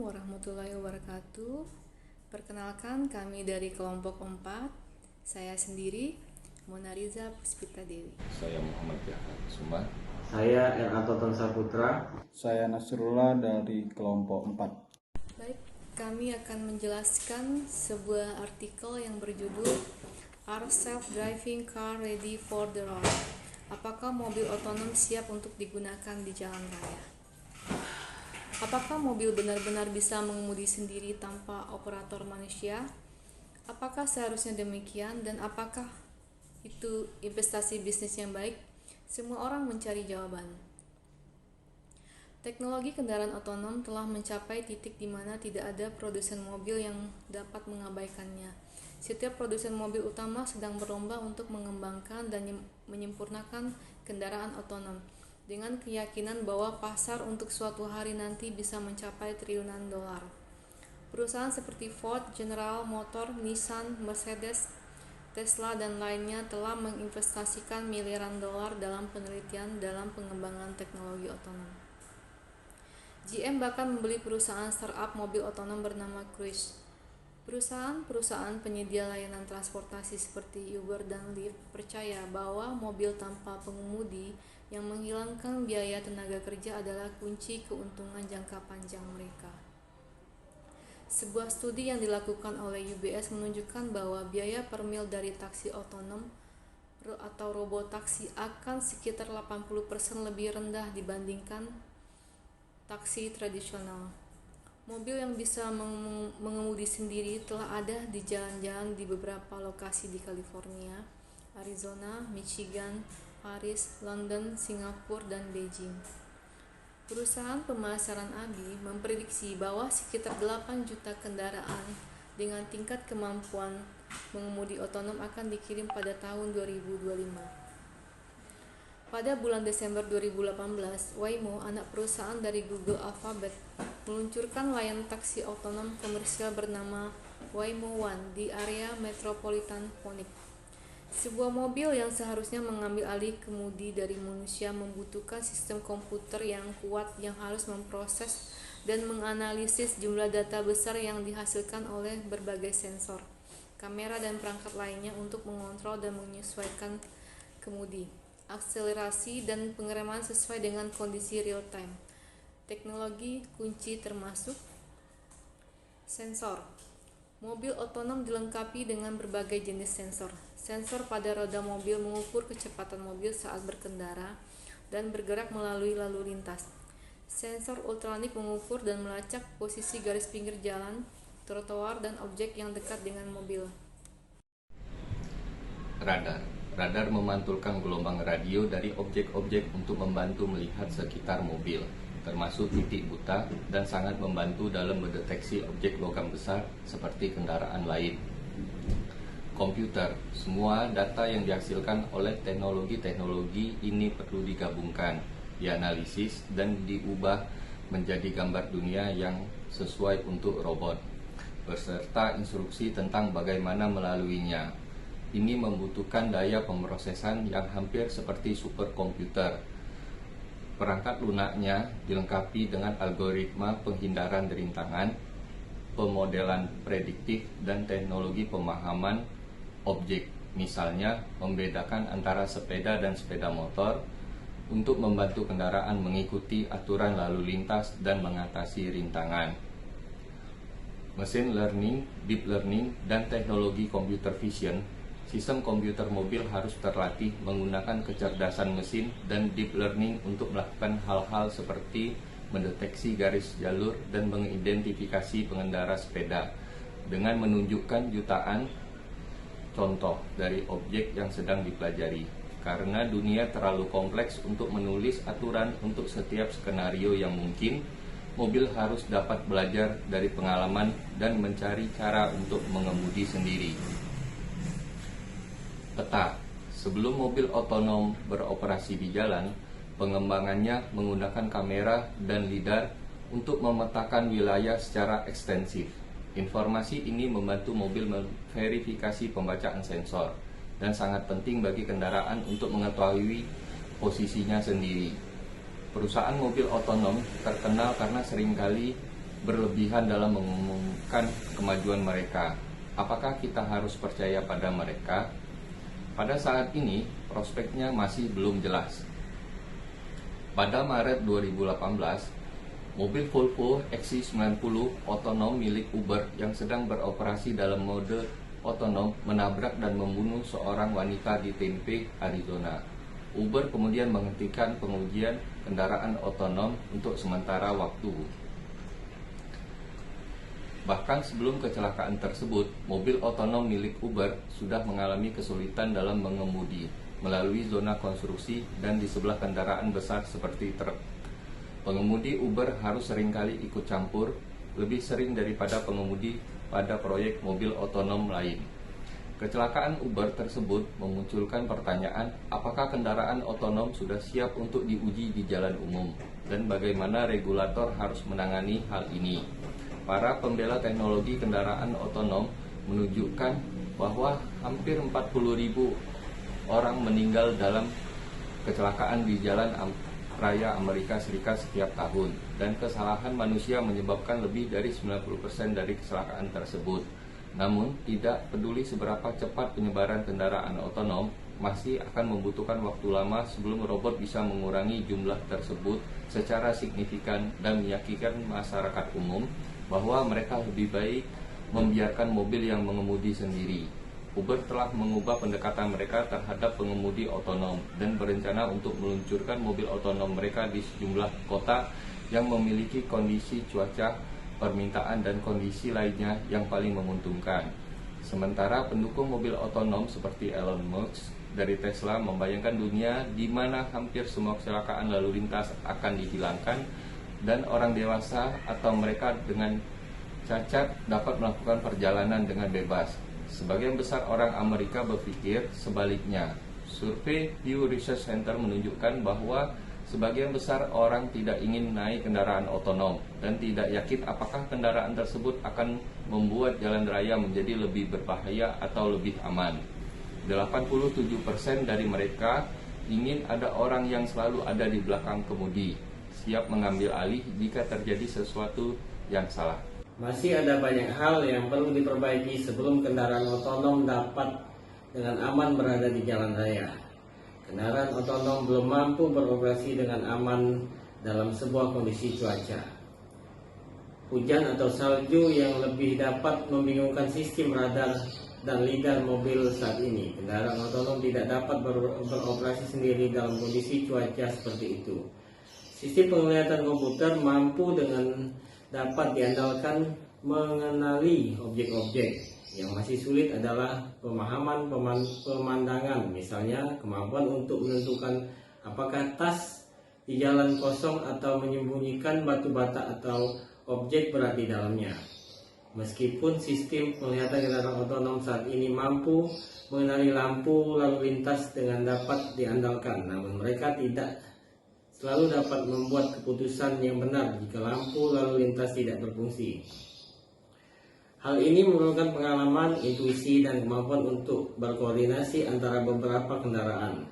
warahmatullahi wabarakatuh. Perkenalkan, kami dari kelompok 4. Saya sendiri, Monariza Puspita Dewi. Saya Muhammad Jahar Suma. Saya R. Antoton Saputra. Saya Nasrullah dari kelompok 4. Baik, kami akan menjelaskan sebuah artikel yang berjudul Are Self-Driving Car Ready for the Road? Apakah mobil otonom siap untuk digunakan di jalan raya? Apakah mobil benar-benar bisa mengemudi sendiri tanpa operator manusia? Apakah seharusnya demikian dan apakah itu investasi bisnis yang baik? Semua orang mencari jawaban. Teknologi kendaraan otonom telah mencapai titik di mana tidak ada produsen mobil yang dapat mengabaikannya. Setiap produsen mobil utama sedang berlomba untuk mengembangkan dan menyempurnakan kendaraan otonom, dengan keyakinan bahwa pasar untuk suatu hari nanti bisa mencapai triliunan dolar. Perusahaan seperti Ford, General Motors, Nissan, Mercedes, Tesla, dan lainnya telah menginvestasikan miliaran dolar dalam penelitian dalam pengembangan teknologi otonom. GM bahkan membeli perusahaan startup mobil otonom bernama Cruise. Perusahaan penyedia layanan transportasi seperti Uber dan Lyft percaya bahwa mobil tanpa pengemudi yang menghilangkan biaya tenaga kerja adalah kunci keuntungan jangka panjang mereka. Sebuah studi yang dilakukan oleh UBS menunjukkan bahwa biaya per mil dari taksi otonom atau robotaksi akan sekitar 80% lebih rendah dibandingkan taksi tradisional. Mobil yang bisa mengemudi sendiri telah ada di jalan-jalan di beberapa lokasi di California, Arizona, Michigan, Paris, London, Singapura, dan Beijing. Perusahaan pemasaran ABI memprediksi bahwa sekitar 8 juta kendaraan dengan tingkat kemampuan mengemudi otonom akan dikirim pada tahun 2025. Pada bulan Desember 2018, Waymo, anak perusahaan dari Google Alphabet, meluncurkan layanan taksi otonom komersial bernama Waymo One di area metropolitan Phoenix. Sebuah mobil yang seharusnya mengambil alih kemudi dari manusia membutuhkan sistem komputer yang kuat yang harus memproses dan menganalisis jumlah data besar yang dihasilkan oleh berbagai sensor, kamera, dan perangkat lainnya untuk mengontrol dan menyesuaikan kemudi, akselerasi, dan pengereman sesuai dengan kondisi real time. Teknologi kunci termasuk sensor. Mobil otonom dilengkapi dengan berbagai jenis sensor. Sensor pada roda mobil mengukur kecepatan mobil saat berkendara dan bergerak melalui lalu lintas. Sensor ultrasonik mengukur dan melacak posisi garis pinggir jalan, trotoar, dan objek yang dekat dengan mobil. Radar memantulkan gelombang radio dari objek-objek untuk membantu melihat sekitar mobil, termasuk titik buta, dan sangat membantu dalam mendeteksi objek logam besar seperti kendaraan lain. Komputer, semua data yang dihasilkan oleh teknologi ini perlu digabungkan, dianalisis, dan diubah menjadi gambar dunia yang sesuai untuk robot, beserta instruksi tentang bagaimana melaluinya. Ini membutuhkan daya pemrosesan yang hampir seperti superkomputer. Perangkat lunaknya dilengkapi dengan algoritma penghindaran rintangan, pemodelan prediktif, dan teknologi pemahaman objek, misalnya membedakan antara sepeda dan sepeda motor, untuk membantu kendaraan mengikuti aturan lalu lintas dan mengatasi rintangan. Machine learning, deep learning, dan teknologi computer vision. Sistem komputer mobil harus terlatih menggunakan kecerdasan mesin dan deep learning untuk melakukan hal-hal seperti mendeteksi garis jalur dan mengidentifikasi pengendara sepeda dengan menunjukkan jutaan contoh dari objek yang sedang dipelajari. Karena dunia terlalu kompleks untuk menulis aturan untuk setiap skenario yang mungkin, mobil harus dapat belajar dari pengalaman dan mencari cara untuk mengemudi sendiri. Peta. Sebelum mobil otonom beroperasi di jalan, pengembangannya menggunakan kamera dan lidar untuk memetakan wilayah secara ekstensif. Informasi ini membantu mobil memverifikasi pembacaan sensor dan sangat penting bagi kendaraan untuk mengetahui posisinya sendiri. Perusahaan mobil otonom terkenal karena seringkali berlebihan dalam mengumumkan kemajuan mereka. Apakah kita harus percaya pada mereka? Pada saat ini, prospeknya masih belum jelas. Pada Maret 2018, mobil Volvo XC90 otonom milik Uber yang sedang beroperasi dalam mode otonom menabrak dan membunuh seorang wanita di Tempe, Arizona. Uber kemudian menghentikan pengujian kendaraan otonom untuk sementara waktu. Bahkan sebelum kecelakaan tersebut, mobil otonom milik Uber sudah mengalami kesulitan dalam mengemudi melalui zona konstruksi dan di sebelah kendaraan besar seperti truk. Pengemudi Uber harus seringkali ikut campur, lebih sering daripada pengemudi pada proyek mobil otonom lain. Kecelakaan Uber tersebut memunculkan pertanyaan, apakah kendaraan otonom sudah siap untuk diuji di jalan umum dan bagaimana regulator harus menangani hal ini. Para pembela teknologi kendaraan otonom menunjukkan bahwa hampir 40.000 orang meninggal dalam kecelakaan di jalan raya Amerika Serikat setiap tahun, dan kesalahan manusia menyebabkan lebih dari 90% dari kecelakaan tersebut. Namun, tidak peduli seberapa cepat penyebaran kendaraan otonom, masih akan membutuhkan waktu lama sebelum robot bisa mengurangi jumlah tersebut secara signifikan dan meyakinkan masyarakat umum bahwa mereka lebih baik membiarkan mobil yang mengemudi sendiri. Uber telah mengubah pendekatan mereka terhadap pengemudi otonom dan berencana untuk meluncurkan mobil otonom mereka di sejumlah kota yang memiliki kondisi cuaca, permintaan, dan kondisi lainnya yang paling menguntungkan. Sementara pendukung mobil otonom seperti Elon Musk dari Tesla membayangkan dunia di mana hampir semua kecelakaan lalu lintas akan dihilangkan dan orang dewasa atau mereka dengan cacat dapat melakukan perjalanan dengan bebas. Sebagian besar orang Amerika berpikir sebaliknya. Survei Pew Research Center menunjukkan bahwa sebagian besar orang tidak ingin naik kendaraan otonom dan tidak yakin apakah kendaraan tersebut akan membuat jalan raya menjadi lebih berbahaya atau lebih aman. 87% dari mereka ingin ada orang yang selalu ada di belakang kemudi, siap mengambil alih jika terjadi sesuatu yang salah. Masih ada banyak hal yang perlu diperbaiki sebelum kendaraan otonom dapat dengan aman berada di jalan raya. Kendaraan otonom belum mampu beroperasi dengan aman dalam sebuah kondisi cuaca. Hujan atau salju yang lebih dapat membingungkan sistem radar dan lidar mobil saat ini. Kendaraan otonom tidak dapat beroperasi sendiri dalam kondisi cuaca seperti itu. Sistem penglihatan komputer mampu dengan dapat diandalkan mengenali objek-objek. Yang masih sulit adalah pemahaman pemandangan, misalnya kemampuan untuk menentukan apakah tas di jalan kosong atau menyembunyikan batu bata atau objek berat di dalamnya. Meskipun sistem penglihatan kendaraan otonom saat ini mampu mengenali lampu lalu lintas dengan dapat diandalkan, namun mereka tidak selalu dapat membuat keputusan yang benar jika lampu lalu lintas tidak berfungsi. Hal ini memerlukan pengalaman, intuisi, dan kemampuan untuk berkoordinasi antara beberapa kendaraan.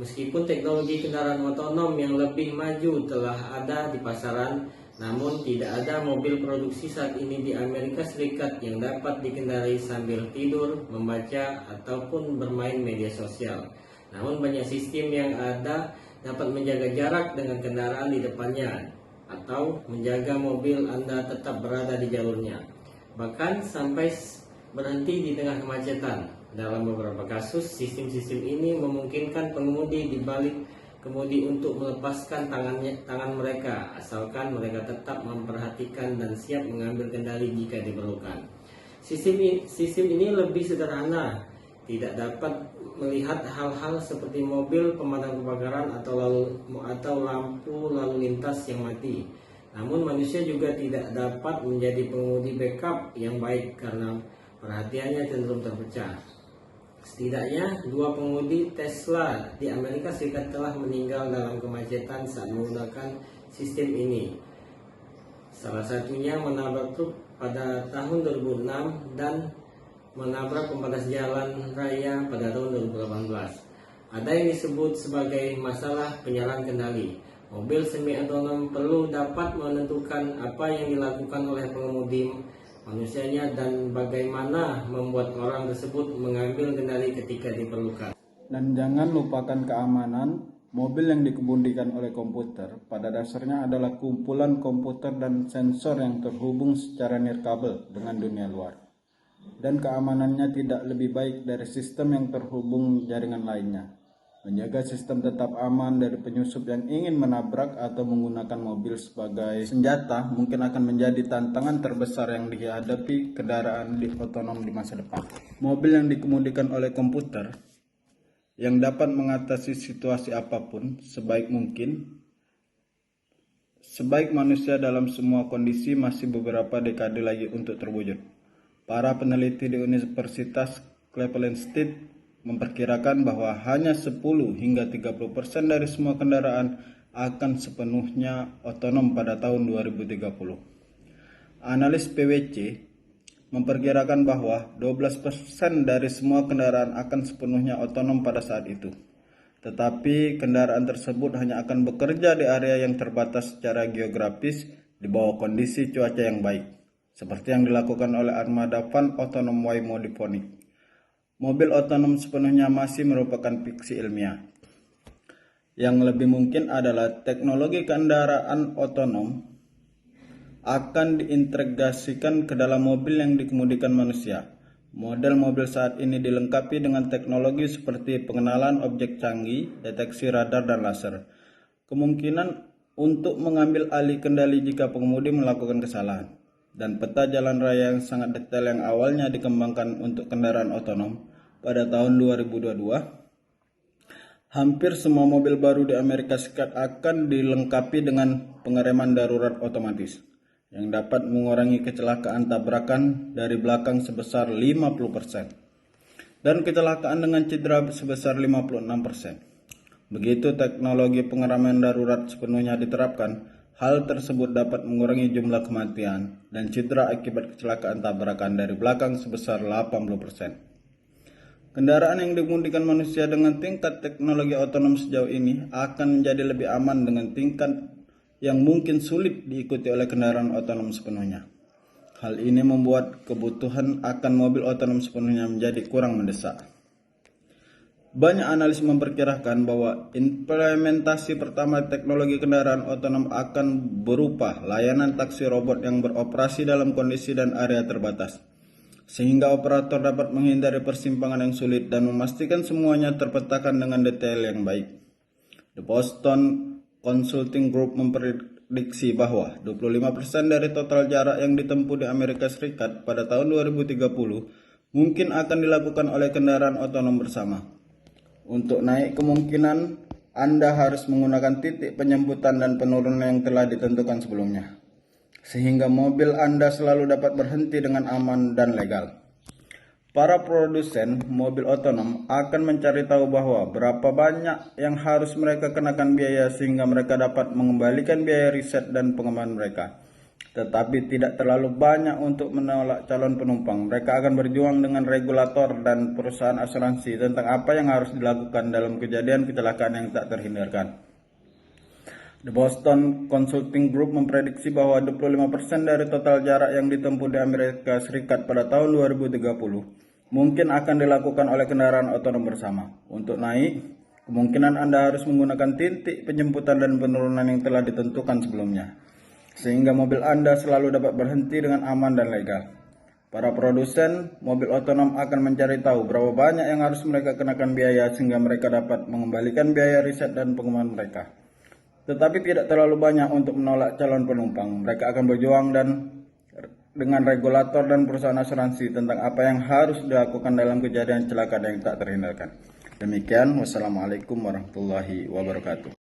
Meskipun teknologi kendaraan otonom yang lebih maju telah ada di pasaran, namun tidak ada mobil produksi saat ini di Amerika Serikat yang dapat dikendarai sambil tidur, membaca, ataupun bermain media sosial. Namun banyak sistem yang ada dapat menjaga jarak dengan kendaraan di depannya atau menjaga mobil Anda tetap berada di jalurnya, bahkan sampai berhenti di tengah kemacetan. Dalam beberapa kasus, sistem-sistem ini memungkinkan pengemudi di balik kemudi untuk melepaskan tangan mereka, asalkan mereka tetap memperhatikan dan siap mengambil kendali jika diperlukan. Sistem ini lebih sederhana, tidak dapat melihat hal-hal seperti mobil pemadam kebakaran atau lampu lalu lintas yang mati. Namun manusia juga tidak dapat menjadi pengemudi backup yang baik karena perhatiannya cenderung terpecah. Setidaknya 2 pengemudi Tesla di Amerika Serikat telah meninggal dalam kemacetan saat menggunakan sistem ini. Salah satunya menabrak truk pada tahun 2006 dan menabrak pembatas jalan raya pada tahun 2018. Ada yang disebut sebagai masalah penyerahan kendali. Mobil semi otonom perlu dapat menentukan apa yang dilakukan oleh pengemudi manusianya dan bagaimana membuat orang tersebut mengambil kendali ketika diperlukan. Dan jangan lupakan keamanan. Mobil yang dikemudikan oleh komputer pada dasarnya adalah kumpulan komputer dan sensor yang terhubung secara nirkabel dengan dunia luar. Dan keamanannya tidak lebih baik dari sistem yang terhubung jaringan lainnya. Menjaga sistem tetap aman dari penyusup yang ingin menabrak atau menggunakan mobil sebagai senjata mungkin akan menjadi tantangan terbesar yang dihadapi kendaraan otonom di masa depan. Mobil yang dikemudikan oleh komputer yang dapat mengatasi situasi apapun sebaik mungkin, sebaik manusia dalam semua kondisi masih beberapa dekade lagi untuk terwujud. Para peneliti di Universitas Cleveland State memperkirakan bahwa hanya 10 hingga 30% dari semua kendaraan akan sepenuhnya otonom pada tahun 2030. Analis PwC memperkirakan bahwa 12% dari semua kendaraan akan sepenuhnya otonom pada saat itu. Tetapi kendaraan tersebut hanya akan bekerja di area yang terbatas secara geografis di bawah kondisi cuaca yang baik, seperti yang dilakukan oleh armada van otonom Waymo di Phoenix. Mobil otonom sepenuhnya masih merupakan fiksi ilmiah. Yang lebih mungkin adalah teknologi kendaraan otonom akan diintegrasikan ke dalam mobil yang dikemudikan manusia. Model mobil saat ini dilengkapi dengan teknologi seperti pengenalan objek canggih, deteksi radar dan laser. Kemungkinan untuk mengambil alih kendali jika pengemudi melakukan kesalahan. Dan peta jalan raya yang sangat detail yang awalnya dikembangkan untuk kendaraan otonom pada tahun 2022. Hampir semua mobil baru di Amerika Serikat akan dilengkapi dengan pengereman darurat otomatis yang dapat mengurangi kecelakaan tabrakan dari belakang sebesar 50% dan kecelakaan dengan cedera sebesar 56%. Begitu teknologi pengereman darurat sepenuhnya diterapkan, hal tersebut dapat mengurangi jumlah kematian dan cedera akibat kecelakaan tabrakan dari belakang sebesar 80%. Kendaraan yang dikemudikan manusia dengan tingkat teknologi otonom sejauh ini akan menjadi lebih aman dengan tingkat yang mungkin sulit diikuti oleh kendaraan otonom sepenuhnya. Hal ini membuat kebutuhan akan mobil otonom sepenuhnya menjadi kurang mendesak. Banyak analis memperkirakan bahwa implementasi pertama teknologi kendaraan otonom akan berupa layanan taksi robot yang beroperasi dalam kondisi dan area terbatas, sehingga operator dapat menghindari persimpangan yang sulit dan memastikan semuanya terpetakan dengan detail yang baik. The Boston Consulting Group memprediksi bahwa 25% dari total jarak yang ditempuh di Amerika Serikat pada tahun 2030 mungkin akan dilakukan oleh kendaraan otonom bersama. Untuk naik kemungkinan Anda harus menggunakan titik penjemputan dan penurunan yang telah ditentukan sebelumnya, sehingga mobil Anda selalu dapat berhenti dengan aman dan legal. Para produsen mobil otonom akan mencari tahu bahwa berapa banyak yang harus mereka kenakan biaya sehingga mereka dapat mengembalikan biaya riset dan pengembangan mereka. Tetapi tidak terlalu banyak untuk menolak calon penumpang. Mereka akan berjuang dengan regulator dan perusahaan asuransi tentang apa yang harus dilakukan dalam kejadian kecelakaan yang tak terhindarkan. The Boston Consulting Group memprediksi bahwa 25% dari total jarak yang ditempuh di Amerika Serikat pada tahun 2030 mungkin akan dilakukan oleh kendaraan otonom bersama. Untuk naik, kemungkinan Anda harus menggunakan titik penjemputan dan penurunan yang telah ditentukan sebelumnya, sehingga mobil Anda selalu dapat berhenti dengan aman dan legal. Para produsen mobil otonom akan mencari tahu berapa banyak yang harus mereka kenakan biaya sehingga mereka dapat mengembalikan biaya riset dan pengembangan mereka. Tetapi tidak terlalu banyak untuk menolak calon penumpang. Mereka akan berjuang dengan regulator dan perusahaan asuransi tentang apa yang harus dilakukan dalam kejadian kecelakaan yang tak terhindarkan. Demikian, wassalamualaikum warahmatullahi wabarakatuh.